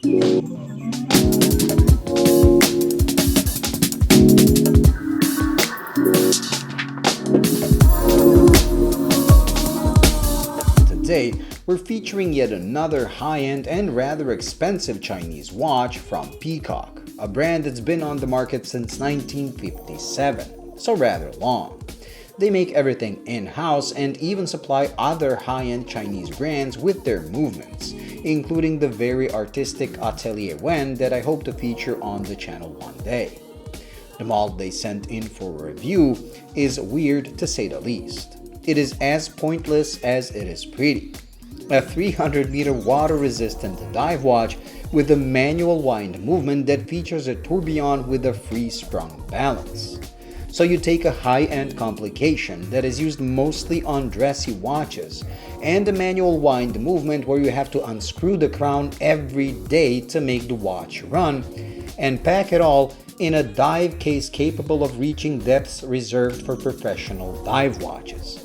Today, we're featuring yet another high-end and rather expensive Chinese watch from Peacock, a brand that's been on the market since 1957, so rather long. They make everything in-house and even supply other high-end Chinese brands with their movements, including the very artistic Atelier Wen that I hope to feature on the channel one day. The model they sent in for review is weird to say the least. It is as pointless as it is pretty. A 300-meter water-resistant dive watch with a manual wind movement that features a tourbillon with a free sprung balance. So you take a high-end complication that is used mostly on dressy watches and a manual wind movement where you have to unscrew the crown every day to make the watch run, and pack it all in a dive case capable of reaching depths reserved for professional dive watches.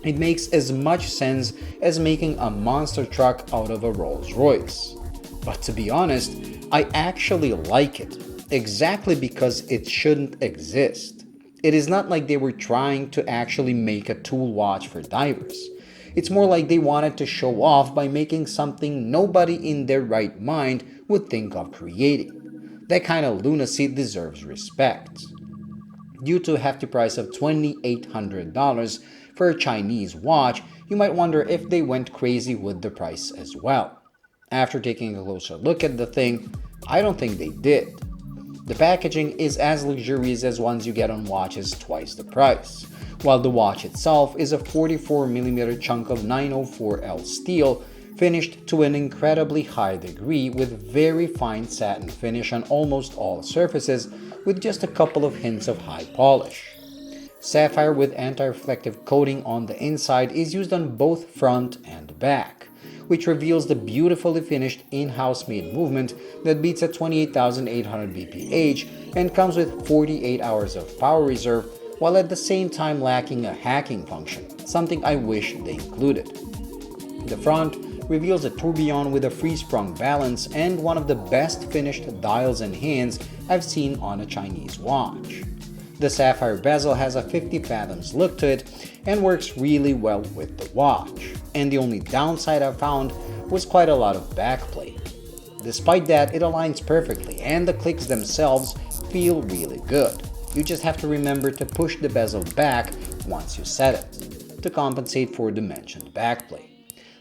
It makes as much sense as making a monster truck out of a Rolls-Royce. But to be honest, I actually like it, exactly because it shouldn't exist. It is not like they were trying to actually make a tool watch for divers. It's more like they wanted to show off by making something nobody in their right mind would think of creating. That kind of lunacy deserves respect. Due to a hefty price of $2,800 for a Chinese watch, you might wonder if they went crazy with the price as well. After taking a closer look at the thing, I don't think they did. The packaging is as luxurious as ones you get on watches twice the price, while the watch itself is a 44mm chunk of 904L steel finished to an incredibly high degree with very fine satin finish on almost all surfaces with just a couple of hints of high polish. Sapphire with anti-reflective coating on the inside is used on both front and back, which reveals the beautifully finished in-house made movement that beats at 28,800 bph and comes with 48 hours of power reserve while at the same time lacking a hacking function, something I wish they included. The front reveals a tourbillon with a free-sprung balance and one of the best finished dials and hands I've seen on a Chinese watch. The sapphire bezel has a 50 fathoms look to it and works really well with the watch, and the only downside I found was quite a lot of backplay. Despite that, it aligns perfectly and the clicks themselves feel really good. You just have to remember to push the bezel back once you set it, to compensate for the mentioned backplay.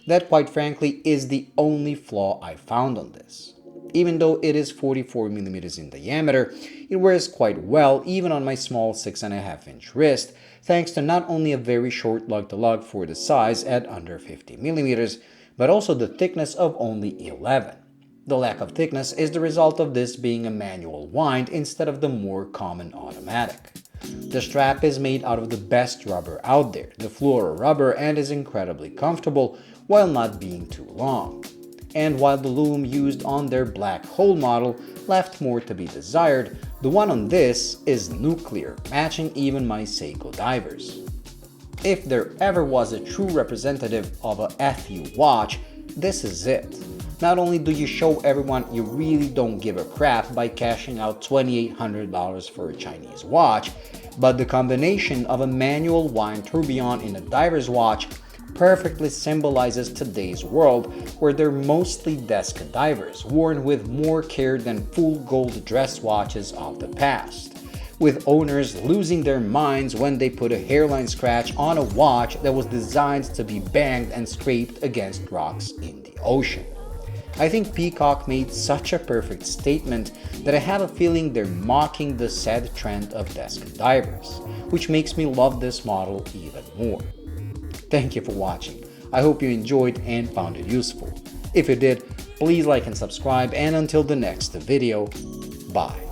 That, quite frankly, is the only flaw I found on this. Even though it is 44mm in diameter, it wears quite well even on my small 6.5-inch wrist, thanks to not only a very short lug-to-lug for the size at under 50mm, but also the thickness of only 11. The lack of thickness is the result of this being a manual wind instead of the more common automatic. The strap is made out of the best rubber out there, the fluoro rubber, and is incredibly comfortable while not being too long. And while the loom used on their black hole model left more to be desired, the one on this is nuclear, matching even my Seiko divers. If there ever was a true representative of a FU watch, this is it. Not only do you show everyone you really don't give a crap by cashing out $2,800 for a Chinese watch, but the combination of a manual wind tourbillon in a diver's watch perfectly symbolizes today's world where they're mostly desk divers, worn with more care than full gold dress watches of the past, with owners losing their minds when they put a hairline scratch on a watch that was designed to be banged and scraped against rocks in the ocean. I think Peacock made such a perfect statement that I have a feeling they're mocking the said trend of desk divers, which makes me love this model even more. Thank you for watching. I hope you enjoyed and found it useful. If you did, please like and subscribe, and until the next video, bye.